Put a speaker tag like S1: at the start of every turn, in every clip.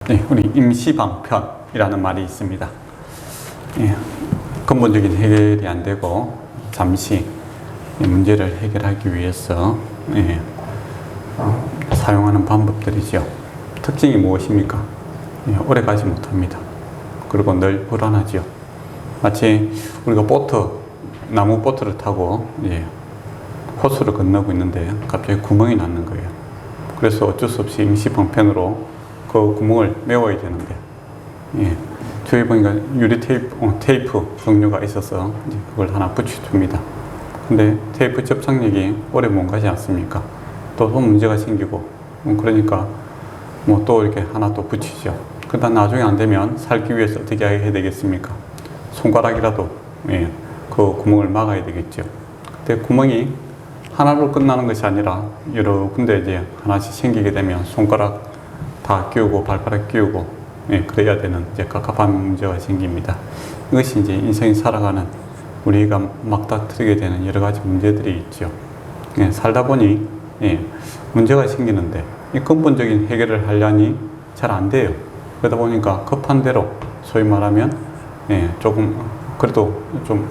S1: 네, 우리 임시방편이라는 말이 있습니다. 예, 근본적인 해결이 안 되고 잠시 문제를 해결하기 위해서 사용하는 방법들이죠. 특징이 무엇입니까? 오래 가지 못합니다. 그리고 늘 불안하죠. 마치 우리가 나무 보트를 타고 호수를 건너고 있는데 갑자기 구멍이 났는 거예요. 그래서 어쩔 수 없이 임시방편으로 그 구멍을 메워야 되는데, 저희 보니까 유리 테이프 종류가 있어서 이제 그걸 하나 붙여줍니다. 근데 테이프 접착력이 오래 못 가지 않습니까? 또 문제가 생기고, 그러니까 뭐 또 이렇게 하나 또 붙이죠. 그러다 나중에 안 되면 살기 위해서 어떻게 해야 되겠습니까? 손가락이라도 그 구멍을 막아야 되겠죠. 근데 구멍이 하나로 끝나는 것이 아니라 여러 군데 이제 하나씩 생기게 되면 손가락 다 끼우고 발가락 끼우고 그래야 되는 이제 갑갑한 문제가 생깁니다. 이것이 이제 인생이 살아가는 우리가 막다투게 되는 여러 가지 문제들이 있죠. 살다 보니 문제가 생기는데 이 근본적인 해결을 하려니 잘 안 돼요. 그러다 보니까 급한 대로 소위 말하면 조금 그래도 좀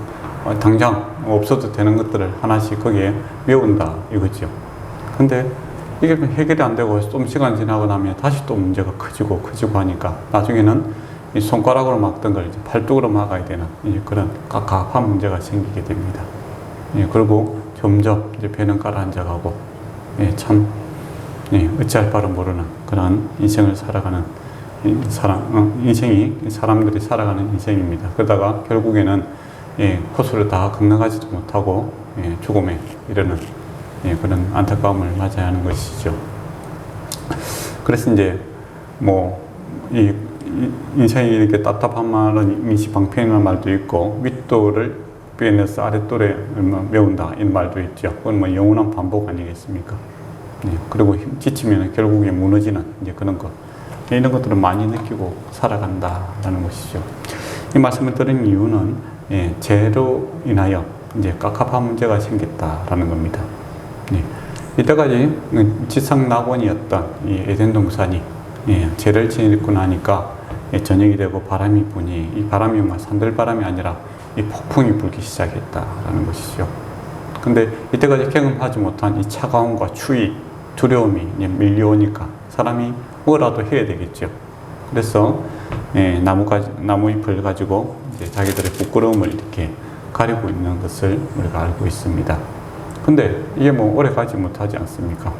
S1: 당장 없어도 되는 것들을 하나씩 거기에 메운다 이거죠. 근데 이게 해결이 안 되고 좀 시간 지나고 나면 다시 또 문제가 커지고 하니까 나중에는 이 손가락으로 막던 걸 이제 팔뚝으로 막아야 되는 그런 갑갑한 문제가 생기게 됩니다. 그리고 점점 이제 배는 가라앉아가고 참 어찌할 바를 모르는 그런 인생을 살아가는 인생이 사람들이 살아가는 인생입니다. 그러다가 결국에는 호수를 다 건너가지도 못하고 죽음에 이르는 그런 안타까움을 맞아야 하는 것이죠. 그래서 이제 이 인생이 이렇게 답답한 말은 임시방편이라는 말도 있고, 윗돌을 빼내서 아랫돌에 메운다 이런 말도 있죠. 그건 영원한 반복 아니겠습니까? 그리고 지치면 결국에 무너지는 이제 그런 것, 이런 것들을 많이 느끼고 살아간다라는 것이죠. 이 말씀을 드린 이유는 죄로 인하여 이제 갑갑한 문제가 생겼다라는 겁니다. 이때까지 지상낙원이었던 이 에덴 동산이 죄를 짓고 나니까 저녁이 되고 바람이 부니 이 바람이 산들바람이 아니라 이 폭풍이 불기 시작했다라는 것이죠. 근데 이때까지 경험하지 못한 이 차가움과 추위, 두려움이 밀려오니까 사람이 뭐라도 해야 되겠죠. 그래서 나무 잎을 가지고 이제 자기들의 부끄러움을 이렇게 가리고 있는 것을 우리가 알고 있습니다. 근데 이게 오래 가지 못하지 않습니까?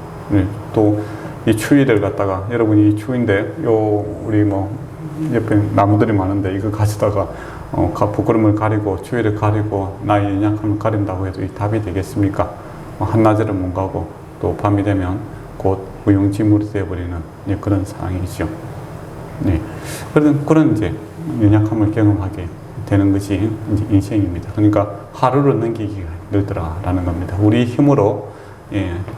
S1: 또 이 추위를 갖다가 여러분이 이 추위인데 우리 옆에 나무들이 많은데 이거 가지다가 부끄러움을 가리고 추위를 가리고 나의 연약함을 가린다고 해도 이 답이 되겠습니까? 한낮에는 못 가고 또 밤이 되면 곧 무용지물이 되어버리는 그런 상황이죠. 그런 이제 연약함을 경험하게 되는 것이 이제 인생입니다. 그러니까 하루를 넘기기가 힘들더라라는 겁니다. 우리 힘으로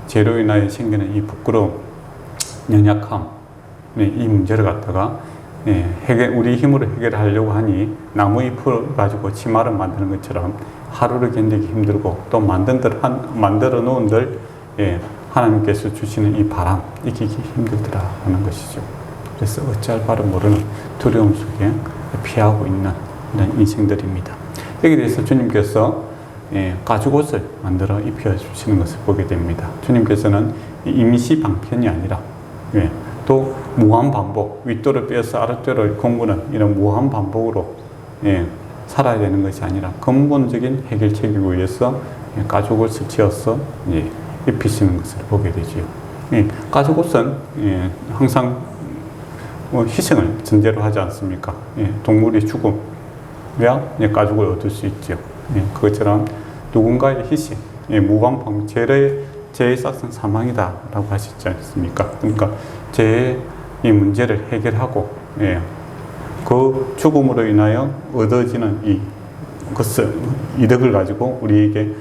S1: 죄로 인하여 생기는 이 부끄러움, 연약함, 이 문제를 갖다가 우리 힘으로 해결하려고 하니 나무잎을 가지고 치마를 만드는 것처럼 하루를 견디기 힘들고 또 만들어 놓은들 하나님께서 주시는 이 바람 이기기 힘들더라라는 것이죠. 그래서 어찌할 바를 모르는 두려움 속에 피하고 있는 이런 인생들입니다. 여기에 대해서 주님께서 가죽옷을 만들어 입혀주시는 것을 보게 됩니다. 주님께서는 임시방편이 아니라 또 무한반복, 윗돌을 빼서 아랫돌을 공부는 이런 무한반복으로 살아야 되는 것이 아니라 근본적인 해결책을 위해서 가죽옷을 지어서 입히시는 것을 보게 되지요. 가죽옷은 항상 희생을 전제로 하지 않습니까? 동물이 죽음야 가죽을 얻을 수 있죠. 그것처럼 누군가의 희생, 무한방 죄의 싹은 사망이다 라고 하셨지 않습니까? 그러니까 죄의 이 문제를 해결하고 그 죽음으로 인하여 얻어지는 이득을 가지고 우리에게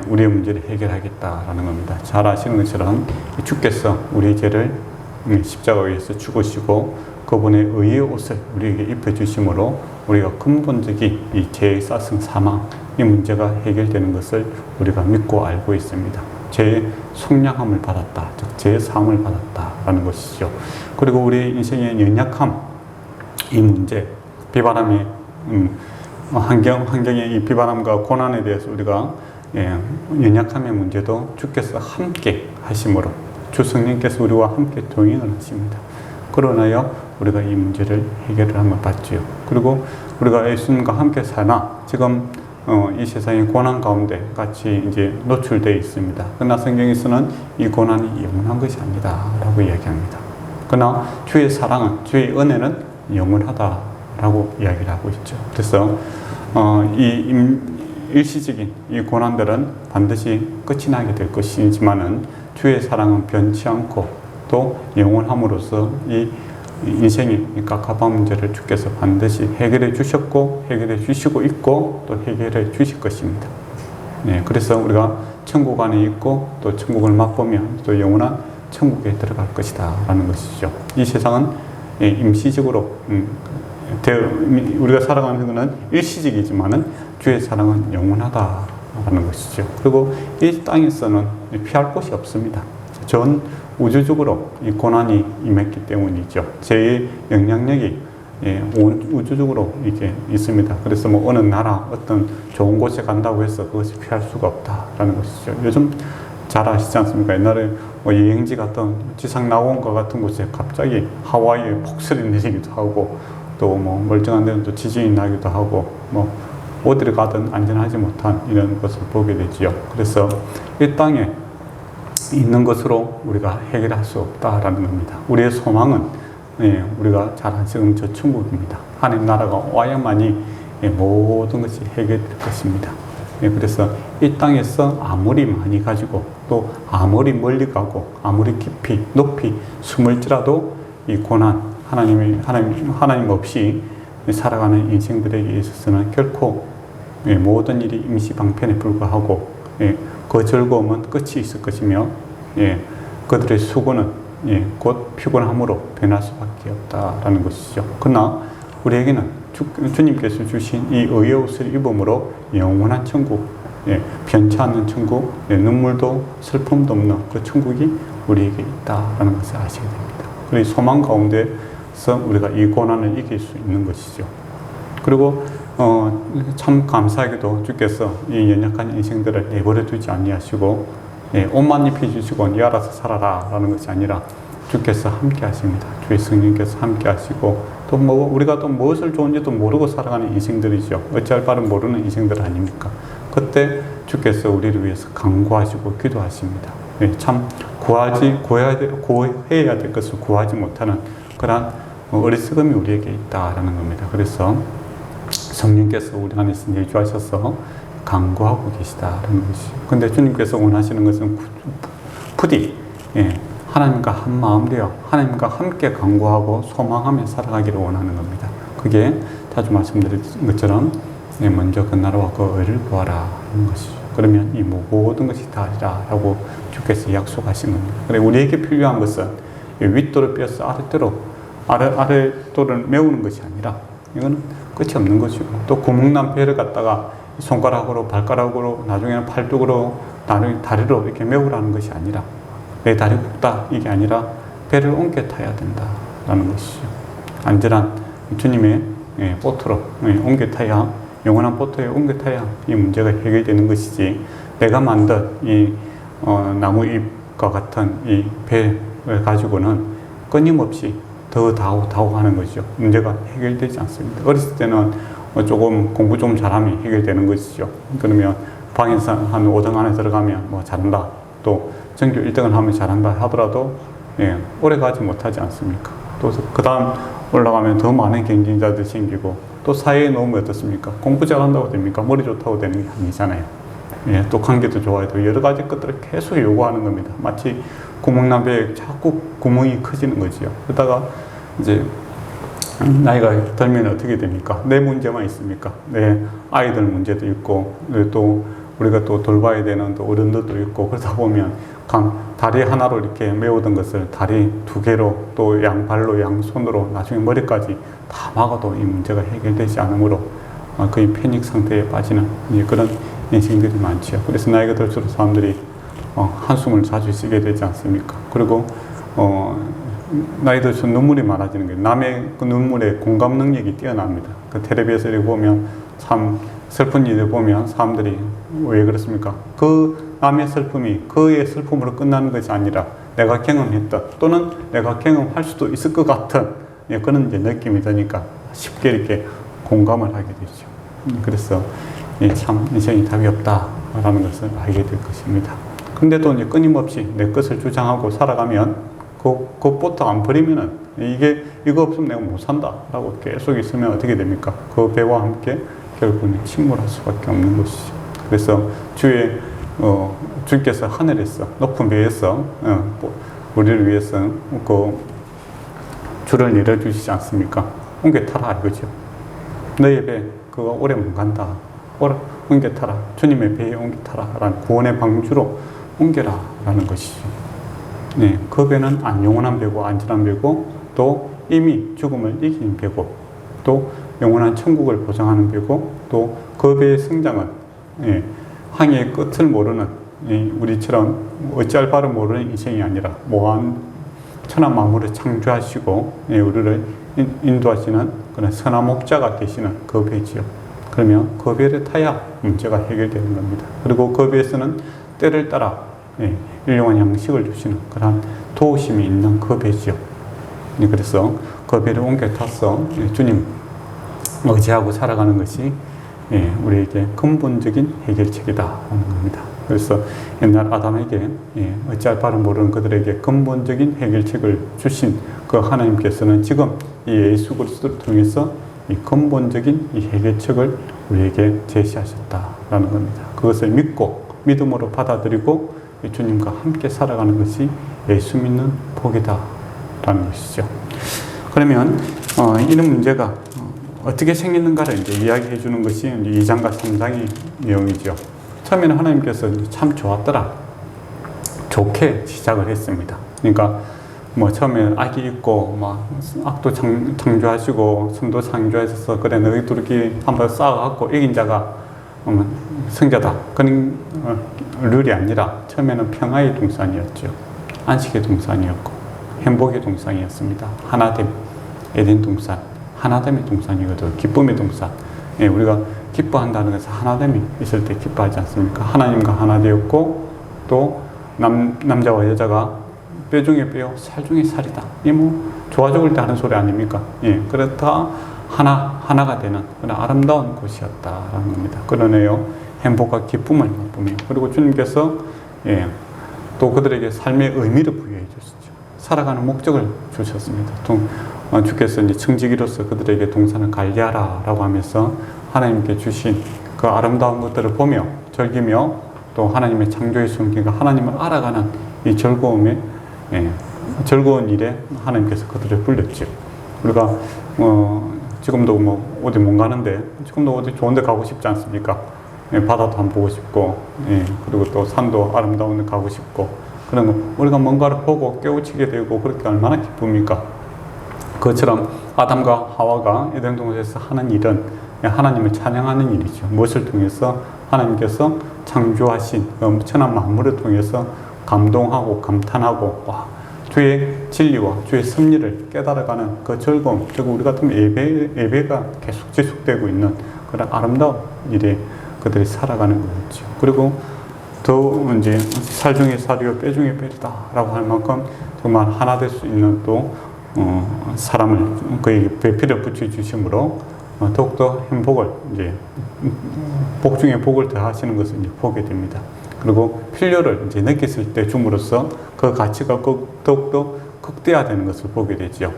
S1: 우리의 문제를 해결하겠다라는 겁니다. 잘 아시는 것처럼 주께서 우리의 죄를 십자가 위에서 죽으시고 그분의 의의 옷을 우리에게 입혀주심으로 우리가 근본적인 이 죄의 싹은 사망 이 문제가 해결되는 것을 우리가 믿고 알고 있습니다. 죄의 속량함을 받았다, 즉 제사함을 받았다라는 것이죠. 그리고 우리 인생의 연약함, 이 문제, 비바람의 환경의 이 비바람과 고난에 대해서 우리가 연약함의 문제도 주께서 함께 하심으로 주 성령께서 우리와 함께 동행을 하십니다. 그러나요 우리가 이 문제를 해결을 한번 받지요. 그리고 우리가 예수님과 함께 사나 지금 이 세상의 고난 가운데 같이 이제 노출되어 있습니다. 그러나 성경에서는 이 고난이 영원한 것이 아니다라고 이야기합니다. 그러나 주의 사랑은, 주의 은혜는 영원하다라고 이야기를 하고 있죠. 그래서 이 일시적인 이 고난들은 반드시 끝이 나게 될 것이지만은 주의 사랑은 변치 않고 또 영원함으로써 이 인생의 갑갑한 문제를 주께서 반드시 해결해 주셨고 해결해 주시고 있고 또 해결해 주실 것입니다. 네, 그래서 우리가 천국 안에 있고 또 천국을 맛보면 또 영원한 천국에 들어갈 것이다 라는 것이죠. 이 세상은 임시적으로 우리가 살아가는 것은 일시적이지만은 주의 사랑은 영원하다라는 것이죠. 그리고 이 땅에서는 피할 곳이 없습니다. 전 우주적으로 이 고난이 임했기 때문이죠. 제 영향력이 온 우주적으로 이게 있습니다. 그래서 뭐 어느 나라 어떤 좋은 곳에 간다고 해서 그것이 피할 수가 없다라는 것이죠. 요즘 잘 아시지 않습니까? 옛날에 뭐 여행지 같은 지상 낙원과 같은 곳에 갑자기 하와이에 폭설이 내리기도 하고 또 뭐 멀쩡한 데는 또 지진이 나기도 하고 뭐 어디를 가든 안전하지 못한 이런 것을 보게 되지요. 그래서 이 땅에 있는 것으로 우리가 해결할 수 없다라는 겁니다. 우리의 소망은 우리가 잘 아시는 저 천국입니다. 하나님 나라가 와야만이 모든 것이 해결될 것입니다. 그래서 이 땅에서 아무리 많이 가지고 또 아무리 멀리 가고 아무리 깊이 높이 숨을지라도 이 고난 하나님 없이 살아가는 인생들에게 있어서는 결코 모든 일이 임시방편에 불과하고 그 즐거움은 끝이 있을 것이며 그들의 수고는 곧 피곤함으로 변할 수밖에 없다라는 것이죠. 그러나 우리에게는 주님께서 주신 이 의의 옷을 입음으로 영원한 천국, 변치 않는 천국, 눈물도 슬픔도 없는 그 천국이 우리에게 있다라는 것을 아시게 됩니다. 그리고 소망 가운데서 우리가 이 고난을 이길 수 있는 것이죠. 그리고 참 감사하게도 주께서 이 연약한 인생들을 내버려 두지 아니하시고 옷만 입혀주시고 니 알아서 살아라 라는 것이 아니라 주께서 함께 하십니다. 주의 성령께서 함께 하시고 또 뭐 우리가 또 무엇을 좋은지도 모르고 살아가는 인생들이죠. 어찌할 바를 모르는 인생들 아닙니까? 그때 주께서 우리를 위해서 간구하시고 기도하십니다. 참 구해야 될 것을 구하지 못하는 그런 어리석음이 우리에게 있다라는 겁니다. 그래서 성령께서 우리 안에서 내주하셔서 간구하고 계시다라는 것이죠. 근데 주님께서 원하시는 것은 부디 하나님과 한 마음 되어 하나님과 함께 간구하고 소망하며 살아가기를 원하는 겁니다. 그게 자주 말씀드린 것처럼 먼저 그 나라와 그 의를 구하라 하는 것이죠. 그러면 이 모든 것이 다리라 라고 주께서 약속하신 겁니다. 그래 우리에게 필요한 것은 윗돌을 빼서 아랫돌을 메우는 것이 아니라 이거는 끝이 없는 것이고 또 구멍난 배를 갖다가 손가락으로 발가락으로 나중에는 팔뚝으로 다리로 이렇게 메우라는 것이 아니라 내 다리 굽다 이게 아니라 배를 옮겨 타야 된다라는 것이죠. 안전한 주님의 보트로 옮겨 타야 영원한 보트에 옮겨 타야 이 문제가 해결되는 것이지 내가 만든 이 나무잎과 같은 이 배를 가지고는 끊임없이 더 다오 하는 것이죠. 문제가 해결되지 않습니다. 어렸을 때는 조금 공부 좀 잘하면 해결되는 것이죠. 그러면 방에서 한 5등 안에 들어가면 뭐 잘한다. 또 전교 1등을 하면 잘한다 하더라도 오래 가지 못하지 않습니까? 또 그 다음 올라가면 더 많은 경쟁자들이 생기고 또 사회에 놓으면 어떻습니까? 공부 잘한다고 됩니까? 머리 좋다고 되는 게 아니잖아요. 또 관계도 좋아야 되고 여러 가지 것들을 계속 요구하는 겁니다. 마치 구멍난 배에 자꾸 구멍이 커지는 거지요. 그러다가 이제 나이가 들면 어떻게 됩니까? 내 문제만 있습니까? 내 아이들 문제도 있고 또 우리가 또 돌봐야 되는 또 어른들도 있고 그러다 보면 다리 하나로 이렇게 메우던 것을 다리 2개로 또 양발로 양손으로 나중에 머리까지 다 막아도 이 문제가 해결되지 않으므로 거의 패닉 상태에 빠지는 그런 인생들이 많죠. 그래서 나이가 들수록 사람들이 한숨을 자주 쉬게 되지 않습니까? 그리고 나이 들수록 눈물이 많아지는 거예요. 남의 그 눈물에 공감 능력이 뛰어납니다. 그 텔레비에서 이렇게 보면 참 슬픈 일을 보면 사람들이 왜 그렇습니까? 그 남의 슬픔이 그의 슬픔으로 끝나는 것이 아니라 내가 경험했던 또는 내가 경험할 수도 있을 것 같은 그런 이제 느낌이 드니까 쉽게 이렇게 공감을 하게 되죠. 그래서 참 인생이 답이 없다라는 것을 알게 될 것입니다. 근데도 이제 끊임없이 내 것을 주장하고 살아가면 그것부터 안 버리면은 이거 없으면 내가 못 산다라고 계속 있으면 어떻게 됩니까? 그 배와 함께 결국은 침몰할 수밖에 없는 것이죠. 그래서 주께서 하늘에서 높은 배에서 우리를 위해서 그 줄을 내려주시지 않습니까? 옮겨 타라 이거죠. 너의 배 그거 오래 못 간다. 옮겨 타라. 주님의 배에 옮겨 타라. 라는 구원의 방주로 옮겨라 라는 것이죠. 네, 그 배는 안 영원한 배고 안전한 배고 또 이미 죽음을 이긴 배고 또 영원한 천국을 보장하는 배고 또 그 배의 성장은 항해의 끝을 모르는 우리처럼 어찌할 바를 모르는 인생이 아니라 모한 천하 만물을 창조하시고 우리를 인도하시는 그런 선한 목자가 되시는 그 배지요. 그러면 그 배를 타야 문제가 해결되는 겁니다. 그리고 그 배에서는 때를 따라 일용한 양식을 주시는 그런 도우심이 있는 그 배지요. 그래서 그 배를 옮겨 타서 주님 의지하고 살아가는 것이 우리에게 근본적인 해결책이다 하는 겁니다. 그래서 옛날 아담에게 어찌할 바를 모르는 그들에게 근본적인 해결책을 주신 그 하나님께서는 지금 이 예수 그리스도를 통해서 이 근본적인 이 해결책을 우리에게 제시하셨다라는 겁니다. 그것을 믿고 믿음으로 받아들이고 주님과 함께 살아가는 것이 예수 믿는 복이다라는 것이죠. 그러면 이런 문제가 어떻게 생기는가를 이제 이야기해 주는 것이 2장과 3장의 내용이죠. 처음에는 하나님께서 참 좋았더라. 좋게 시작을 했습니다. 그러니까 뭐 처음에 악이 있고 막 악도 창조하시고 선도 창조하셔서 그래 너희들끼리 한번 싸워갖고 이긴 자가 승자다. 그런 룰이 아니라 처음에는 평화의 동산이었죠. 안식의 동산이었고 행복의 동산이었습니다. 하나됨, 에덴 동산, 하나됨의 동산이거든요. 기쁨의 동산. 우리가 기뻐한다는 것은 하나됨이 있을 때 기뻐하지 않습니까? 하나님과 하나 되었고 또 남자와 여자가 뼈 중에 뼈, 살 중에 살이다. 이 뭐 좋아 죽을 때 하는 소리 아닙니까? 그렇다 하나가 되는 그런 아름다운 곳이었다라는 겁니다. 그러네요. 행복과 기쁨을 맛보며 그리고 주님께서 또 그들에게 삶의 의미를 부여해 주셨죠. 살아가는 목적을 주셨습니다. 주께서 이제 청지기로서 그들에게 동산을 관리하라라고 하면서 하나님께 주신 그 아름다운 것들을 보며 즐기며 또 하나님의 창조의 순간과 하나님을 알아가는 이 즐거움에 즐거운 일에 하나님께서 그들을 불렸죠. 우리가 지금도 뭐 어디 못 가는데 지금도 어디 좋은 데 가고 싶지 않습니까? 바다도 한번 보고 싶고 그리고 또 산도 아름다운 데 가고 싶고 그런 거 우리가 뭔가를 보고 깨우치게 되고 그렇게 얼마나 기쁩니까? 그것처럼 아담과 하와가 에덴 동산에서 하는 일은 하나님을 찬양하는 일이죠. 무엇을 통해서 하나님께서 창조하신 천한 만물을 통해서 감동하고 감탄하고 주의 진리와 주의 섭리를 깨달아가는 그 즐거움, 즉 우리 같으면 예배가 계속 지속되고 있는 그런 아름다운 일에 그들이 살아가는 거죠. 그리고 더 이제 살 중에 살이요 뼈 중에 뼈이다라고 할 만큼 정말 하나 될 수 있는 또 사람을 그에게 배필을 붙여 주심으로 더욱더 행복을 이제 복 중에 복을 더하시는 것을 이제 보게 됩니다. 그리고 필요를 이제 느꼈을 때 줌으로써 그 가치가 더욱더 극대화되는 것을 보게 되죠.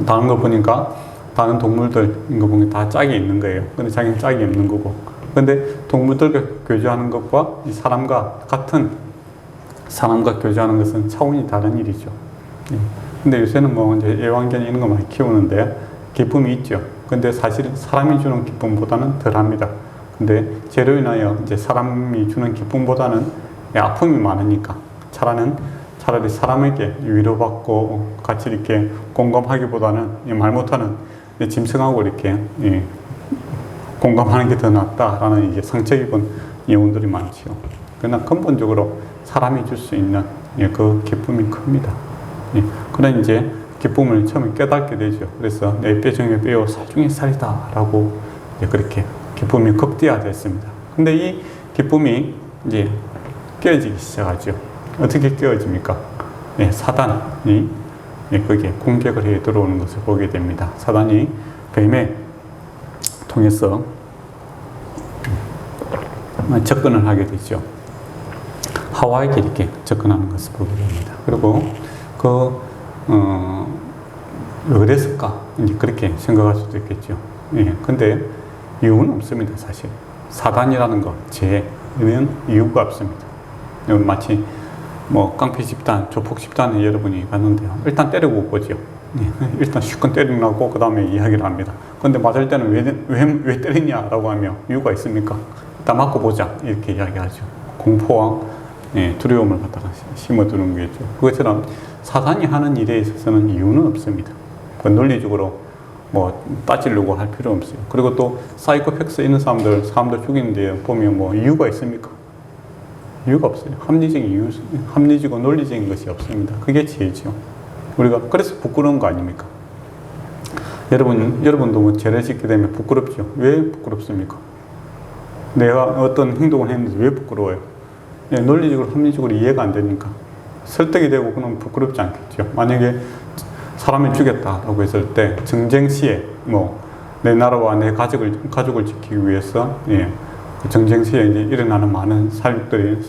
S1: 다른 거 보니까 다른 동물들 이거 보면 다 짝이 있는 거예요. 근데 자기는 짝이 없는 거고. 근데 동물들과 교제하는 것과 사람과 교제하는 것은 차원이 다른 일이죠. 근데 요새는 뭐 이제 애완견 이런 거 많이 키우는데 기쁨이 있죠. 근데 사실은 사람이 주는 기쁨보다는 덜합니다. 근데 죄로 인하여 이제 사람이 주는 기쁨보다는 아픔이 많으니까 차라리 사람에게 위로받고 같이 이렇게 공감하기보다는 말 못하는 짐승하고 이렇게 공감하는 게 더 낫다라는 이제 상처 입은 영혼들이 많죠. 그러나 근본적으로 사람이 줄 수 있는 그 기쁨이 큽니다. 그런 이제 기쁨을 처음에 깨닫게 되죠. 그래서 내 뼈 중에 뼈요 살 중에 살이다 라고 그렇게 기쁨이 극대화됐습니다. 근데 이 기쁨이 이제 깨어지기 시작하죠. 어떻게 깨어집니까? 사단이 거기에 공격을 해 들어오는 것을 보게 됩니다. 사단이 뱀에 통해서 접근을 하게 되죠. 하와에게 이렇게 접근하는 것을 보게 됩니다. 그리고 왜 그랬을까? 이제 그렇게 생각할 수도 있겠죠. 근데 이유는 없습니다, 사실. 사단이라는 것, 죄는 이유가 없습니다. 마치 깡패 집단, 조폭 집단에 여러분이 갔는데요. 일단 때리고 보죠. 일단 실컷 때리고 그 다음에 이야기를 합니다. 근데 맞을 때는 왜 때리냐라고 하면 이유가 있습니까? 일단 맞고 보자. 이렇게 이야기하죠. 공포와 두려움을 갖다가 심어두는 거겠죠. 그것처럼 사단이 하는 일에 있어서는 이유는 없습니다. 논리적으로 따지려고 할 필요 없어요. 그리고 또 사이코패스 있는 사람들 죽이는데 보면 이유가 있습니까? 이유가 없어요. 합리적이고 논리적인 것이 없습니다. 그게 죄죠. 우리가 그래서 부끄러운 거 아닙니까? 여러분도 죄를 짓게 되면 부끄럽죠. 왜 부끄럽습니까? 내가 어떤 행동을 했는데 왜 부끄러워요? 논리적으로 합리적으로 이해가 안 되니까 설득이 되고 그러면 부끄럽지 않겠죠. 만약에 사람을 죽였다라고 했을 때 정쟁 시에 내 나라와 내 가족을 지키기 위해서 그 정쟁 시에 이제 일어나는 많은 사육들이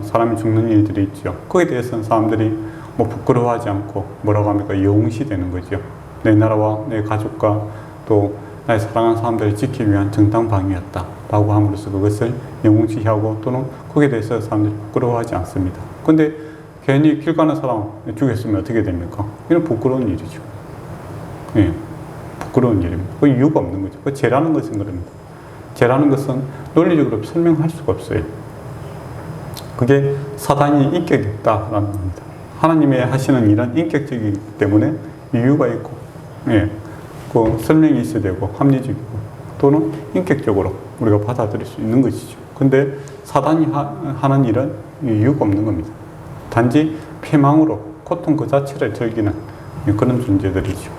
S1: 사람이 죽는 일들이 있죠. 거기에 대해서는 사람들이 부끄러워하지 않고 뭐라고 합니까? 영웅시되는 거죠. 내 나라와 내 가족과 또 나의 사랑하는 사람들을 지키기 위한 정당방위였다 라고 함으로써 그것을 영웅시하고 또는 거기에 대해서 사람들이 부끄러워하지 않습니다. 근데 괜히 길 가는 사람 죽였으면 어떻게 됩니까? 이건 부끄러운 일이죠. 부끄러운 일입니다. 그 이유가 없는 거죠. 그 죄라는 것은 그럽니다. 죄라는 것은 논리적으로 설명할 수가 없어요. 그게 사단이 인격이 있다라는 겁니다. 하나님의 하시는 일은 인격적이기 때문에 이유가 있고, 그 설명이 있어야 되고, 합리적이고, 또는 인격적으로 우리가 받아들일 수 있는 것이죠. 근데 사단이 하는 일은 이유가 없는 겁니다. 단지 패망으로 고통 그 자체를 즐기는 그런 존재들이죠.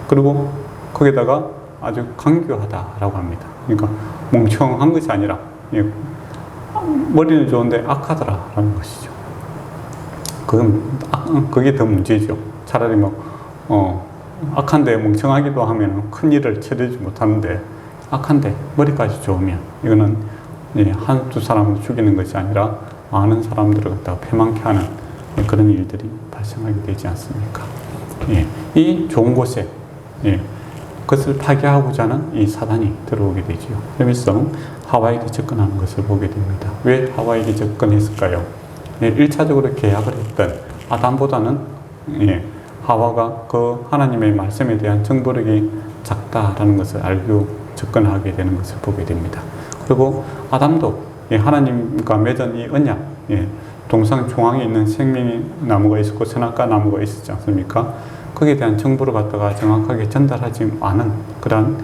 S1: 그리고 거기다가 아주 강교하다라고 합니다. 그러니까 멍청한 것이 아니라 머리는 좋은데 악하더라라는 것이죠. 그게 더 문제죠. 차라리 악한데 멍청하기도 하면 큰 일을 처리하지 못하는데 악한데 머리까지 좋으면 이거는 한두 사람을 죽이는 것이 아니라 많은 사람들을 갖다가 패망케 하는 그런 일들이 발생하게 되지 않습니까? 이 좋은 곳에 그것을 파괴하고자 하는 이 사단이 들어오게 되죠. 그러면서 하와에게 접근하는 것을 보게 됩니다. 왜 하와에게 접근했을까요? 1차적으로 계약을 했던 아담보다는 하와가 그 하나님의 말씀에 대한 정도력이 작다라는 것을 알고 접근하게 되는 것을 보게 됩니다. 그리고 아담도 하나님과 맺은 이 언약, 동상 중앙에 있는 생명의 나무가 있었고 선악과 나무가 있었지 않습니까? 거기에 대한 정보를 갖다가 정확하게 전달하지 않은 그런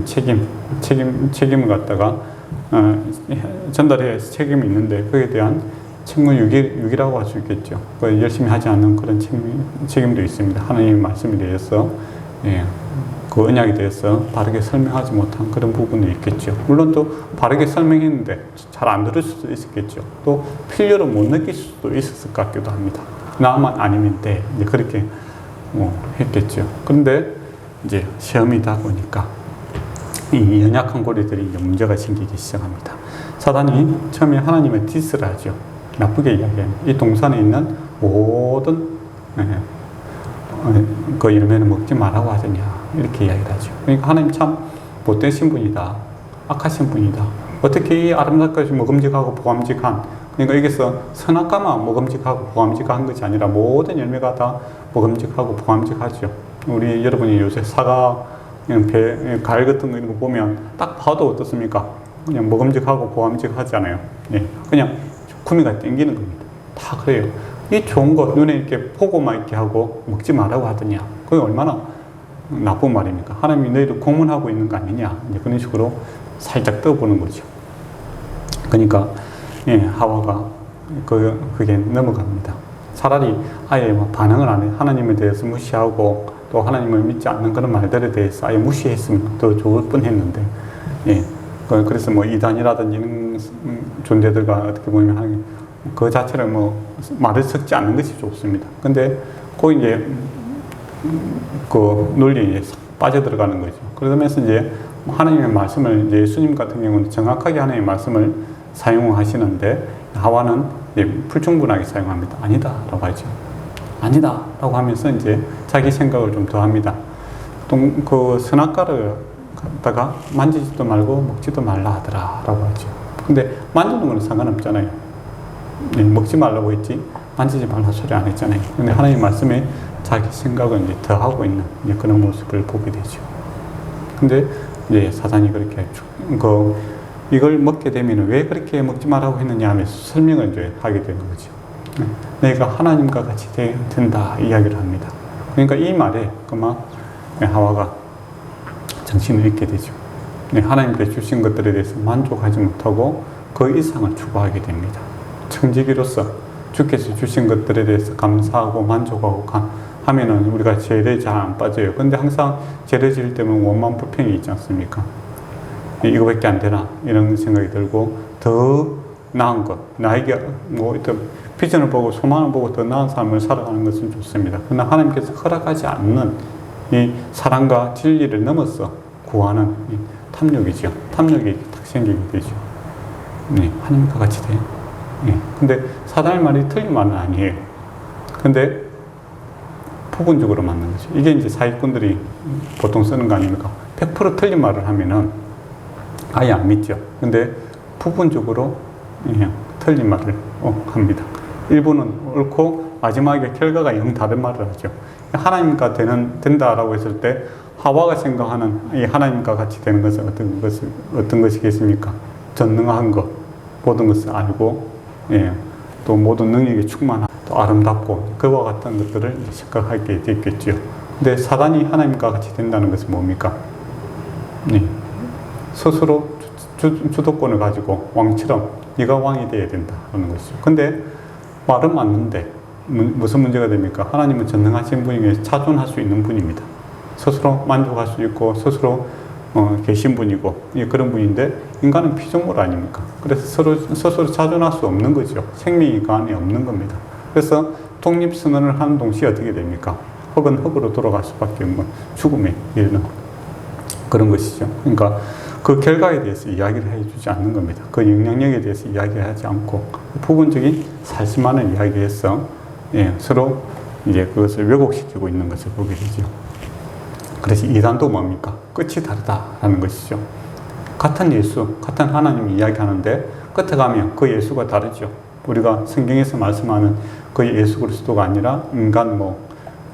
S1: 책임을 갖다가 전달해야 할 책임이 있는데 거기에 대한 책무유기라고 할 수 있겠죠. 열심히 하지 않는 그런 책임도 있습니다. 하나님의 말씀에 대해서 그 언약에 대해서 바르게 설명하지 못한 그런 부분도 있겠죠. 물론 또 바르게 설명했는데 잘 안 들을 수도 있었겠죠. 또 필요를 못 느낄 수도 있었을 것 같기도 합니다. 나만 아니면 돼. 이제 그렇게 했겠죠. 그런데 이제 시험이다 보니까 이 연약한 고리들이 이제 문제가 생기기 시작합니다. 사단이 처음에 하나님의 디스를 하죠. 나쁘게 이야기합니다. 이 동산에 있는 모든 그 열매는 먹지 말라고 하더냐 이렇게 이야기를 하죠. 그러니까 하나님 참 못되신 분이다. 악하신 분이다. 어떻게 이 아름답고 먹음직하고 보암직한, 그러니까 여기서 선악과만 먹음직하고 보암직한 것이 아니라 모든 열매가 다 먹음직하고 보암직하죠. 우리 여러분이 요새 사과, 과일 같은 거 이런 거 보면 딱 봐도 어떻습니까? 그냥 먹음직하고 보암직하잖아요. 그냥 구미가 땡기는 겁니다. 다 그래요. 이 좋은 거 눈에 이렇게 보고만 이렇게 하고 먹지 말라고 하더냐. 그게 얼마나 나쁜 말입니까? 하나님이 너희들 공문하고 있는 거 아니냐. 이제 그런 식으로 살짝 떠보는 거죠. 그러니까 하와가 그게 넘어갑니다. 차라리 아예 반응을 안 해. 하나님에 대해서 무시하고 또 하나님을 믿지 않는 그런 말들에 대해서 아예 무시했으면 더 좋을 뻔 했는데, 그래서 이단이라든지 이런 존재들과 어떻게 보면 그 자체를 말을 섞지 않는 것이 좋습니다. 근데 이제 그 논리에 빠져들어가는 거죠. 그러면서 이제 하나님의 말씀을 이제 예수님 같은 경우는 정확하게 하나님의 말씀을 사용하시는데 하와는 이제 불충분하게 사용합니다. 아니다라고 하죠. 아니다라고 하면서 이제 자기 생각을 좀 더합니다. 그 선악과를 갖다가 만지지도 말고 먹지도 말라 하더라라고 하죠. 근데 만지는 건 상관없잖아요. 먹지 말라고 했지 만지지 말라 소리 안 했잖아요. 근데 하나님 말씀에 자기 생각을 이제 더하고 있는 그런 모습을 보게 되죠. 근데 이제 사단이 그렇게 이걸 먹게 되면 왜 그렇게 먹지 말라고 했느냐 하면서 설명을 이제 하게 되는 거죠. 내가 하나님과 같이 된다 이야기를 합니다. 그러니까 이 말에 하와가 정신을 잃게 되죠. 하나님께 주신 것들에 대해서 만족하지 못하고 그 이상을 추구하게 됩니다. 청지기로서 주께서 주신 것들에 대해서 감사하고 만족하고 하면은 우리가 죄에 잘 안 빠져요. 근데 항상 죄를 지을 때면 원망 불평이 있지 않습니까? 이거밖에 안 되나 이런 생각이 들고 더 나은 것, 나에게 비전을 보고 소망을 보고 더 나은 삶을 살아가는 것은 좋습니다. 그러나 하나님께서 허락하지 않는 이 사랑과 진리를 넘어서 구하는 이 탐욕이죠. 탐욕이 딱 생기게 되죠. 하나님과 같이 돼. 근데 사단의 말이 틀린 말은 아니에요. 근데 부분적으로 맞는 거죠. 이게 이제 사기꾼들이 보통 쓰는 거 아닙니까? 100% 틀린 말을 하면은 아예 안 믿죠. 근데 부분적으로 틀린 말을 합니다. 일부는 옳고 마지막에 결과가 영 다른 말을 하죠. 하나님과 된다라고 했을 때 하와가 생각하는 이 하나님과 같이 되는 것은 어떤 것이겠습니까? 전능한 것, 모든 것을 알고, 또 모든 능력이 충만하고 또 아름답고 그와 같은 것들을 생각하게 됐겠죠. 근데 사단이 하나님과 같이 된다는 것은 뭡니까? 스스로 주도권을 가지고 왕처럼 네가 왕이 되어야 된다는 것이죠. 근데 말은 맞는데 무슨 문제가 됩니까? 하나님은 전능하신 분이기에 차존할 수 있는 분입니다. 스스로 만족할 수 있고 스스로 계신 분이고 그런 분인데 인간은 피조물 아닙니까? 그래서 스스로 차존할 수 없는 거죠. 생명이 그 안에 없는 겁니다. 그래서 독립선언을 하는 동시에 어떻게 됩니까? 흙은 흙으로 돌아갈 수밖에 없는 죽음에 이르는 그런 것이죠. 그러니까 그 결과에 대해서 이야기를 해주지 않는 겁니다. 그 영향력에 대해서 이야기를 하지 않고 부분적인 사실만을 이야기해서 서로 이제 그것을 왜곡시키고 있는 것을 보게 되죠. 그래서 이단도 뭡니까? 끝이 다르다라는 것이죠. 같은 예수, 같은 하나님을 이야기하는데 끝에 가면 그 예수가 다르죠. 우리가 성경에서 말씀하는 그 예수 그리스도가 아니라 인간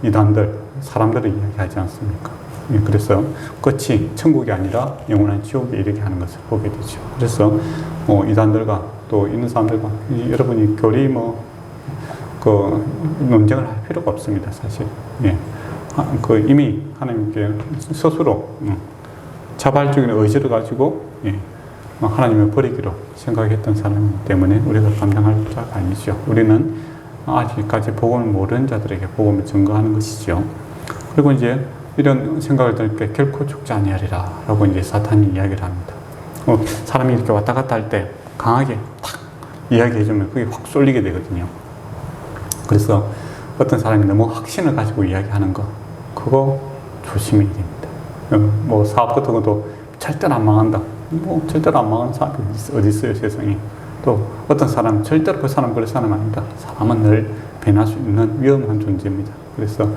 S1: 이단들, 사람들을 이야기하지 않습니까? 그래서 끝이 천국이 아니라 영원한 지옥에 이르게 하는 것을 보게 되죠. 그래서 이단들과 또 있는 사람들과 여러분이 교리 논쟁을 할 필요가 없습니다. 사실 이미 하나님께 스스로 자발적인 의지를 가지고 하나님을 버리기로 생각했던 사람이기 때문에 우리가 감당할 자가 아니죠. 우리는 아직까지 복음을 모르는 자들에게 복음을 증거하는 것이죠. 그리고 이제 이런 생각을 들 때 결코 죽지 아니하리라 라고 이제 사탄이 이야기를 합니다. 사람이 이렇게 왔다 갔다 할 때 강하게 탁 이야기해주면 그게 확 쏠리게 되거든요. 그래서 어떤 사람이 너무 확신을 가지고 이야기하는 거 그거 조심해야 됩니다. 사업 같은 것도 절대로 안 망한다. 절대로 안 망하는 사람이 어디 있어요, 세상에. 또 어떤 사람은 절대로 그 사람 그럴 사람 아니다. 사람은 늘 변할 수 있는 위험한 존재입니다. 그래서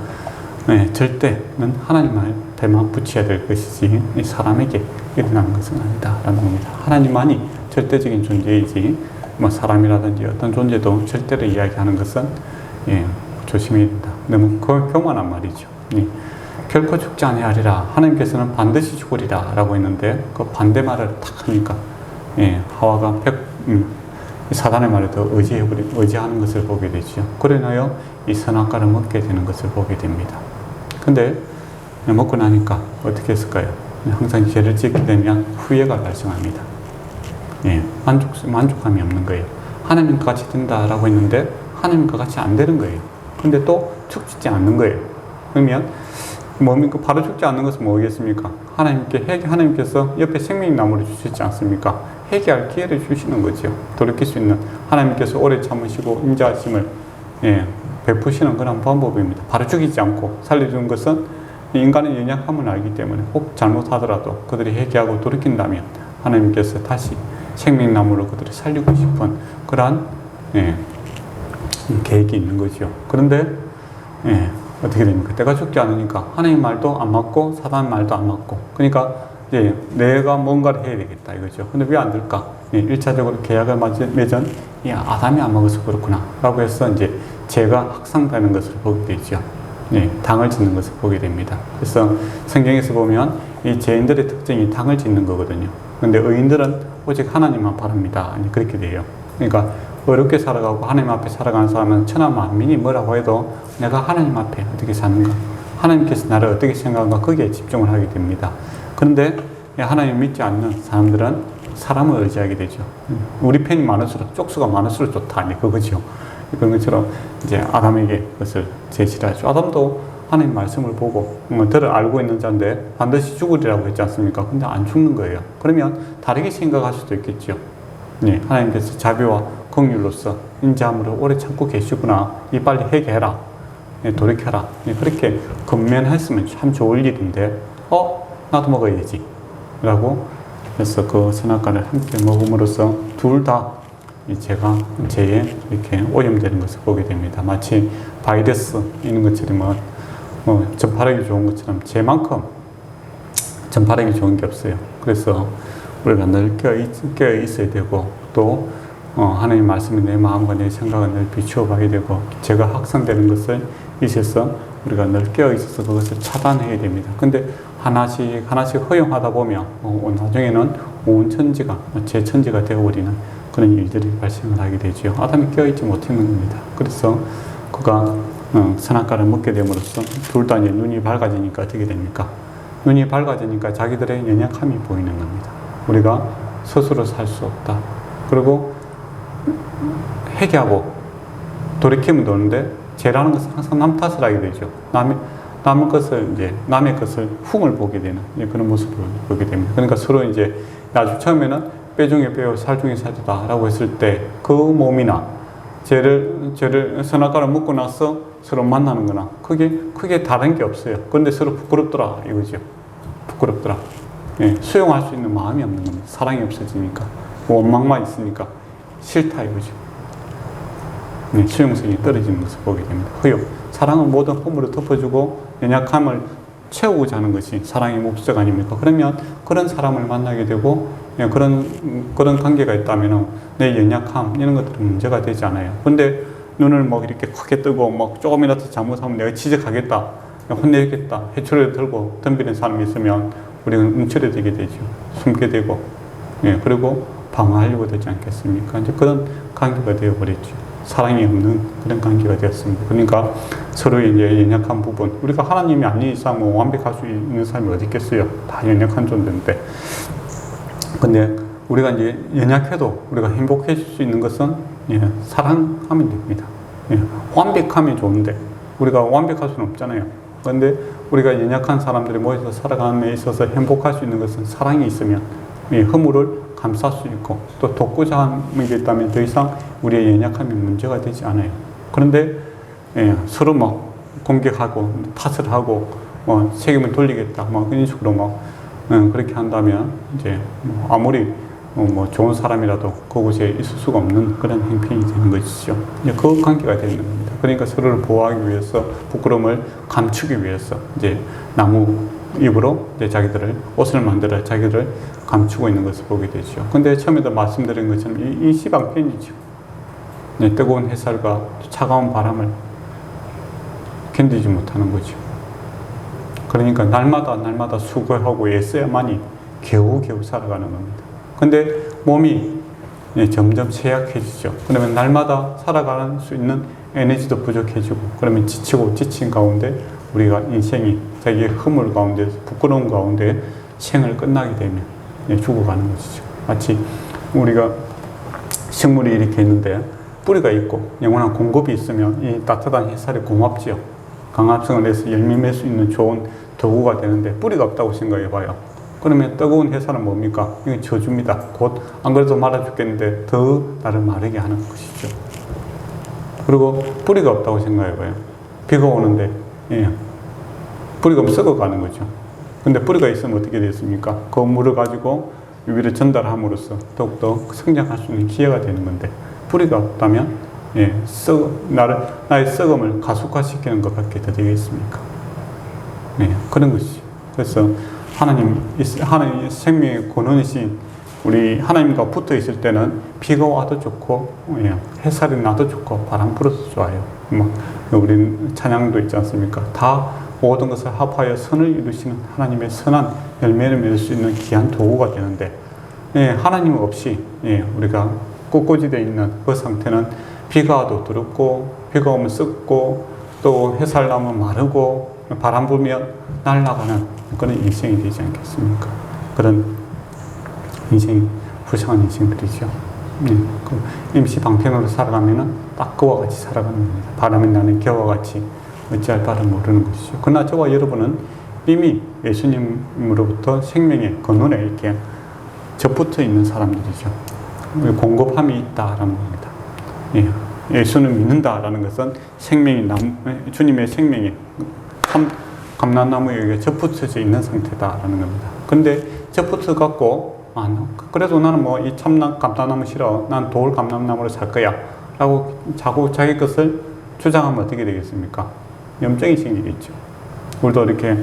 S1: 절대는 하나님한테만 붙여야 될 것이지 사람에게 일어나는 것은 아니다라는 겁니다. 하나님만이 절대적인 존재이지 사람이라든지 어떤 존재도 절대로 이야기하는 것은 조심해야 된다. 너무 교만한 말이죠. 결코 죽지 아니하리라. 하나님께서는 반드시 죽으리라 라고 했는데 그 반대말을 탁 하니까 하와가 사단의 말에 더 의지하는 것을 보게 되죠. 그러나요 이 선악과를 먹게 되는 것을 보게 됩니다. 근데 먹고 나니까 어떻게 했을까요? 항상 죄를 짓게 되면 후회가 발생합니다. 만족감이 없는 거예요. 하나님과 같이 된다라고 했는데 하나님과 같이 안 되는 거예요. 근데 또 죽지 않는 거예요. 그러면 뭡니까? 바로 죽지 않는 것은 뭐겠습니까? 하나님께서 옆에 생명나무를 주시지 않습니까? 회개할 기회를 주시는 거죠. 돌이킬 수 있는, 하나님께서 오래 참으시고 인자하심을 베푸시는 그런 방법입니다. 바로 죽이지 않고 살려주는 것은 인간의 연약함을 알기 때문에 혹 잘못하더라도 그들이 회개하고 돌이킨다면 하나님께서 다시 생명나무로 그들을 살리고 싶은 그러한 계획이 있는 거죠. 그런데 어떻게 됩니까? 내가 죽지 않으니까 하나님 말도 안 맞고 사단 말도 안 맞고, 그러니까 이제 내가 뭔가를 해야 되겠다 이거죠. 근데 왜 안 될까? 1차적으로 계약을 맺은 아담이 안 먹어서 그렇구나 라고 해서 이제 죄가 확산되는 것을 보게 되죠. 당을 짓는 것을 보게 됩니다. 그래서 성경에서 보면 이 죄인들의 특징이 당을 짓는 거거든요. 근데 의인들은 오직 하나님만 바랍니다. 그렇게 돼요. 그러니까 어렵게 살아가고 하나님 앞에 살아가는 사람은 천하 만민이 뭐라고 해도 내가 하나님 앞에 어떻게 사는가, 하나님께서 나를 어떻게 생각하는가, 거기에 집중을 하게 됩니다. 그런데 하나님 믿지 않는 사람들은 사람을 의지하게 되죠. 우리 편이 많을수록, 쪽수가 많을수록 좋다, 그거죠. 그런 것처럼 이제 아담에게 그것을 제시를 하죠. 아담도 하나님 말씀을 보고 들을 알고 있는 자인데 반드시 죽으리라고 했지 않습니까? 근데 안 죽는 거예요. 그러면 다르게 생각할 수도 있겠죠. 하나님께서 자비와 긍휼로서 인자함으로 오래 참고 계시구나, 이 빨리 회개해라, 돌이켜라, 그렇게 근면했으면 참 좋을 일인데 나도 먹어야지 라고 해서 그 선악과를 함께 먹음으로써 둘 다 죄에 이렇게 오염되는 것을 보게 됩니다. 마치 바이러스 있는 것처럼 전파력이 좋은 것처럼 죄만큼 전파력이 좋은 게 없어요. 그래서 우리가 늘 깨어 있어야 되고, 또 하나님 말씀이 내 마음과 내 생각을 늘 비추어 봐야 되고, 죄가 확산되는 것을 있어서 우리가 늘 깨어 있어서 그것을 차단해야 됩니다. 근데 하나씩 허용하다 보면 나중에는 온 천지가 죄천지가 되어버리는 그런 일들이 발생을 하게 되죠. 아담이 깨어있지 못했는 겁니다. 그래서 그가 선악과를 먹게 됨으로써 둘 다 이제 눈이 밝아지니까 어떻게 됩니까? 눈이 밝아지니까 자기들의 연약함이 보이는 겁니다. 우리가 스스로 살 수 없다. 그리고 회개하고 돌이키면 되는데 죄라는 것은 항상 남 탓을 하게 되죠. 남의 것을 흉을 보게 되는 그런 모습을 보게 됩니다. 그러니까 서로 이제 아주 처음에는 뼈 중에 뼈요 살 중에 살이다라고 했을 때 그 몸이나 죄를 선악과를 먹고 나서 서로 만나는 거나 크게 다른 게 없어요. 그런데 서로 부끄럽더라 이거죠. 부끄럽더라. 수용할 수 있는 마음이 없는 겁니다. 사랑이 없어지니까, 원망만 있으니까 싫다 이거죠. 수용성이 떨어지는 것을 보게 됩니다. 사랑은 모든 허물을 덮어주고 연약함을 채우고자 하는 것이 사랑의 목적 아닙니까? 그러면 그런 사람을 만나게 되고, 그런 관계가 있다면 내 연약함 이런 것들은 문제가 되지 않아요. 근데 눈을 이렇게 크게 뜨고 조금이라도 잘못하면 내가 지적하겠다, 혼내겠다, 해초를 들고 덤비는 사람이 있으면 우리는 움츠러들게 되죠. 숨게 되고, 그리고 방어하려고 되지 않겠습니까? 이제 그런 관계가 되어버렸죠. 사랑이 없는 그런 관계가 되었습니다. 그러니까 서로의 이제 연약한 부분, 우리가 하나님이 아닌 이상 완벽할 수 있는 사람이 어디 있겠어요? 다 연약한 존재인데. 근데 우리가 이제 연약해도 우리가 행복해질 수 있는 것은 사랑하면 됩니다. 완벽하면 좋은데 우리가 완벽할 수는 없잖아요. 그런데 우리가 연약한 사람들이 모여서 살아가는 데 있어서 행복할 수 있는 것은 사랑이 있으면 허물을 감쌀 수 있고, 또 돕고자 함이 있다면 더 이상 우리의 연약함이 문제가 되지 않아요. 그런데 서로 공격하고 탓을 하고 책임을 돌리겠다 그런 식으로 그렇게 한다면 이제 아무리 좋은 사람이라도 그곳에 있을 수가 없는 그런 행편이 되는 것이죠. 그 관계가 되는 겁니다. 그러니까 서로를 보호하기 위해서, 부끄러움을 감추기 위해서 이제 나무 잎으로 이제 자기들을 옷을 만들어 자기들을 감추고 있는 것을 보게 되죠. 근데 처음에도 말씀드린 것처럼 이 시방편이죠. 뜨거운 햇살과 차가운 바람을 견디지 못하는 거죠. 그러니까 날마다 수고하고 애써야만이 겨우겨우 살아가는 겁니다. 근데 몸이 점점 쇠약해지죠. 그러면 날마다 살아갈 수 있는 에너지도 부족해지고, 그러면 지친 가운데 우리가 인생이 자기의 허물 가운데, 부끄러움 가운데 생을 끝나게 되면 죽어가는 것이죠. 마치 우리가 식물이 이렇게 있는데 뿌리가 있고 영원한 공급이 있으면 이 따뜻한 햇살이 고맙지요. 강압성을 내서 열매 맺을 수 있는 좋은 도구가 되는데 뿌리가 없다고 생각해 봐요. 그러면 뜨거운 햇살은 뭡니까? 이건 저주입니다. 곧 안 그래도 말아 죽겠는데 더 나를 마르게 하는 것이죠. 그리고 뿌리가 없다고 생각해 봐요. 비가 오는데 뿌리가 없으면 썩어가는 거죠. 근데 뿌리가 있으면 어떻게 됐습니까? 그 물을 가지고 위로 전달함으로써 더욱더 성장할 수 있는 기회가 되는 건데 뿌리가 없다면 나의 썩음을 가속화시키는 것밖에 더 되겠습니까? 그런 것이죠. 그래서 하나님의 생명의 근원이신 우리 하나님과 붙어 있을 때는 비가 와도 좋고 햇살이 나도 좋고 바람 불어도 좋아요. 우리 찬양도 있지 않습니까? 다 모든 것을 합하여 선을 이루시는 하나님의 선한 열매를 맺을 수 있는 귀한 도구가 되는데 하나님 없이 우리가 꼿꼿이 되어 있는 그 상태는 비가 와도 더럽고 비가 오면 썩고 또 햇살 나면 마르고 바람 불면 날아가는 그런 인생이 되지 않겠습니까? 그런 인생이 불쌍한 인생들이죠. 임시 방편으로 살아가면은 딱 그와 같이 살아가는 겁니다. 바람이 나는 겨와 같이 어찌할 바를 모르는 것이죠. 그러나 저와 여러분은 이미 예수님으로부터 생명의 근원에 이렇게 접붙어 있는 사람들이죠. 공급함이 있다라는 겁니다. 예수를 믿는다라는 것은 주님의 생명이 감람나무에 접붙어져 있는 상태다라는 겁니다. 그런데 접붙어 갖고 그래도 나는 이 감람나무 싫어. 난 돌 감람나무로 살 거야. 라고 자꾸 자기 것을 주장하면 어떻게 되겠습니까? 염증이 생기겠죠. 우리도 이렇게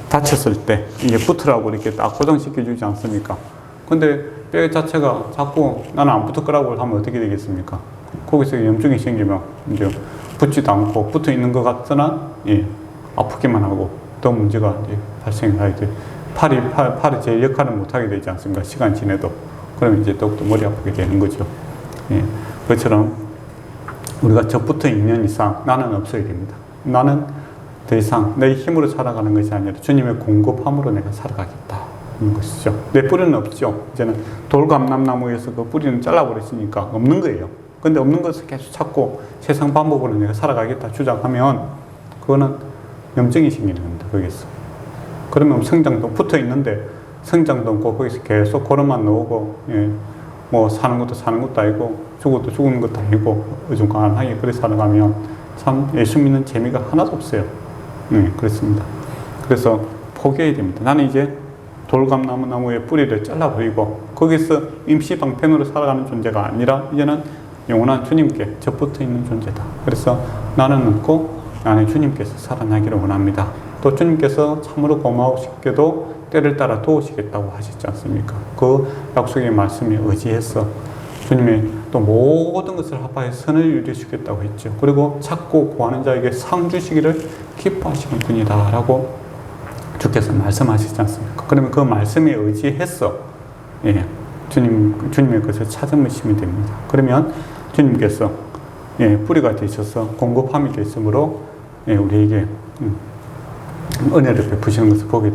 S1: 다쳤을 때 이게 붙으라고 이렇게 딱 고정시켜 주지 않습니까? 근데 뼈 자체가 자꾸 나는 안 붙을 거라고 하면 어떻게 되겠습니까? 거기서 염증이 생기면 이제 붙지도 않고 붙어 있는 것 같으나 아프기만 하고 더 문제가 이제 발생하게 돼. 팔이 제 역할을 못하게 되지 않습니까? 시간 지내도. 그러면 이제 더욱더 머리 아프게 되는 거죠. 그것처럼 우리가 접붙어 있는 이상 나는 없어야 됩니다. 나는 더 이상 내 힘으로 살아가는 것이 아니라 주님의 공급함으로 내가 살아가겠다. 는 것이죠. 내 뿌리는 없죠. 이제는 돌감람나무에서 그 뿌리는 잘라버렸으니까 없는 거예요. 근데 없는 것을 계속 찾고 세상 방법으로 내가 살아가겠다 주장하면 그거는 염증이 생기는 겁니다. 거기서. 그러면 성장도 붙어 있는데 성장도 없고 거기서 계속 걸음만 놓고 사는 것도 사는 것도 아니고 죽어도 죽는 것도 아니고 어중간하게 그렇게 살아가면 참 예수 믿는 재미가 하나도 없어요. 그렇습니다. 그래서 포기해야 됩니다. 나는 이제 돌감나무의 뿌리를 잘라버리고 거기서 임시방편으로 살아가는 존재가 아니라 이제는 영원한 주님께 접붙어 있는 존재다. 그래서 나는 없고 나는 주님께서 살아나기를 원합니다. 또 주님께서 참으로 고마우시게도 때를 따라 도우시겠다고 하시지 않습니까? 그 약속의 말씀에 의지해서 주님의 또 모든 것을 합하여 선을 이루시겠다고 했죠. 그리고 찾고 구하는 자에게 상 주시기를 기뻐하시는 분이다 라고 주께서 말씀하시지 않습니까? 그러면 그 말씀에 의지해서 주님의 것을 찾으시면 됩니다. 그러면 주님께서 뿌리가 되셔서 공급함이 되심으로 우리에게 은혜를 베푸시는 것을 보게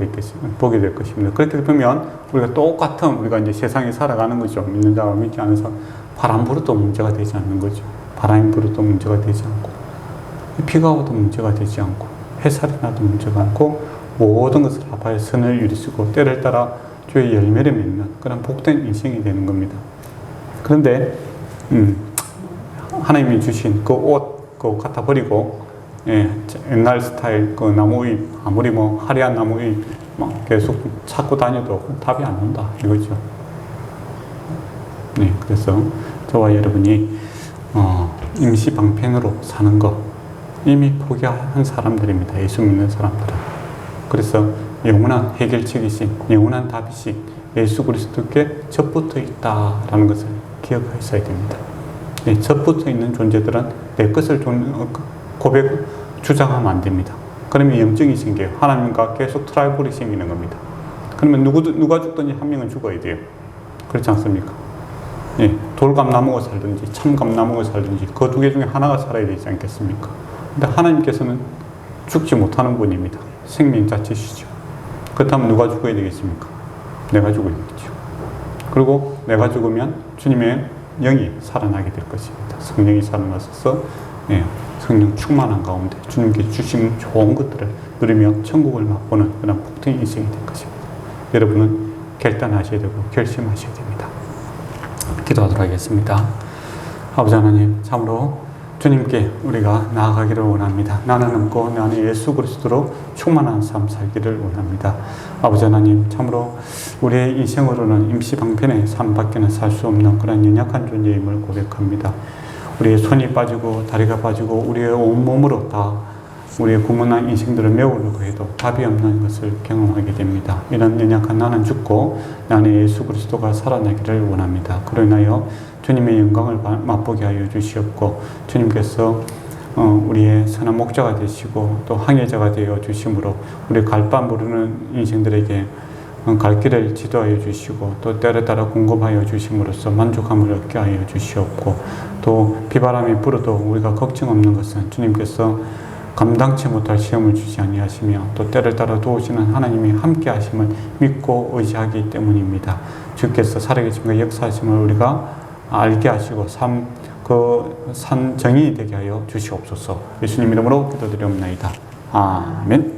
S1: 될 것입니다. 그렇게 보면 우리가 똑같은 우리가 이제 세상에 살아가는 거죠. 믿는 자와 믿지 않는 사람 바람 불어도 문제가 되지 않는 거죠. 바람이 불어도 문제가 되지 않고 비가 와도 문제가 되지 않고 햇살이 나도 문제가 않고 모든 것을 합하여 선을 이루시고 때를 따라 주의 열매를 맺는 그런 복된 인생이 되는 겁니다. 그런데 하나님이 주신 그 옷, 그거 갖다 버리고 옛날 스타일 그 나무잎 아무리 화려한 나무잎 계속 찾고 다녀도 답이 안 온다 이거죠. 그래서 저와 여러분이 임시 방편으로 사는 거 이미 포기한 사람들입니다. 예수 믿는 사람들은. 그래서 영원한 해결책이신 영원한 답이신 예수 그리스도께 접붙어 있다라는 것을 기억하셔야 됩니다. 접붙어 있는 존재들은 내 것을 주장하면 안 됩니다. 그러면 염증이 생겨요. 하나님과 계속 트러블이 생기는 겁니다. 그러면 누가 죽든지 한 명은 죽어야 돼요. 그렇지 않습니까? 돌감나무가 살든지 참감나무가 살든지 그 두 개 중에 하나가 살아야 되지 않겠습니까? 근데 하나님께서는 죽지 못하는 분입니다. 생명 자체시죠. 그렇다면 누가 죽어야 되겠습니까? 내가 죽어야겠죠. 그리고 내가 죽으면 주님의 영이 살아나게 될 것입니다. 성령이 살아나셔서 성령 충만한 가운데 주님께 주신 좋은 것들을 누리며 천국을 맛보는 그런 복된 인생이 될 것입니다. 여러분은 결단하셔야 되고 결심하셔야 됩니다. 기도하도록 하겠습니다. 아버지 하나님, 참으로 주님께 우리가 나아가기를 원합니다. 나는 없고 나는 예수 그리스도로 충만한 삶 살기를 원합니다. 아버지 하나님, 참으로 우리의 인생으로는 임시방편의 삶밖에는 살 수 없는 그런 연약한 존재임을 고백합니다. 우리의 손이 빠지고 다리가 빠지고 우리의 온몸으로 다 우리의 구멍난 인생들을 메우려고 해도 답이 없는 것을 경험하게 됩니다. 이런 연약한 나는 죽고 나는 예수 그리스도가 살아나기를 원합니다. 그로 인하여 주님의 영광을 맛보게 하여 주시옵고 주님께서 우리의 선한 목자가 되시고 또 항해자가 되어 주심으로 우리 갈 바 모르는 인생들에게 갈 길을 지도하여 주시고 또 때에 따라 공급하여 주심으로써 만족함을 얻게 하여 주시옵고 또 비바람이 불어도 우리가 걱정 없는 것은 주님께서 감당치 못할 시험을 주지 아니하시며 또 때를 따라 도우시는 하나님이 함께 하심을 믿고 의지하기 때문입니다. 주께서 살아계심과 역사하심을 우리가 알게 하시고 산 정인이 되게 하여 주시옵소서. 예수님 이름으로 기도드리옵나이다. 아멘.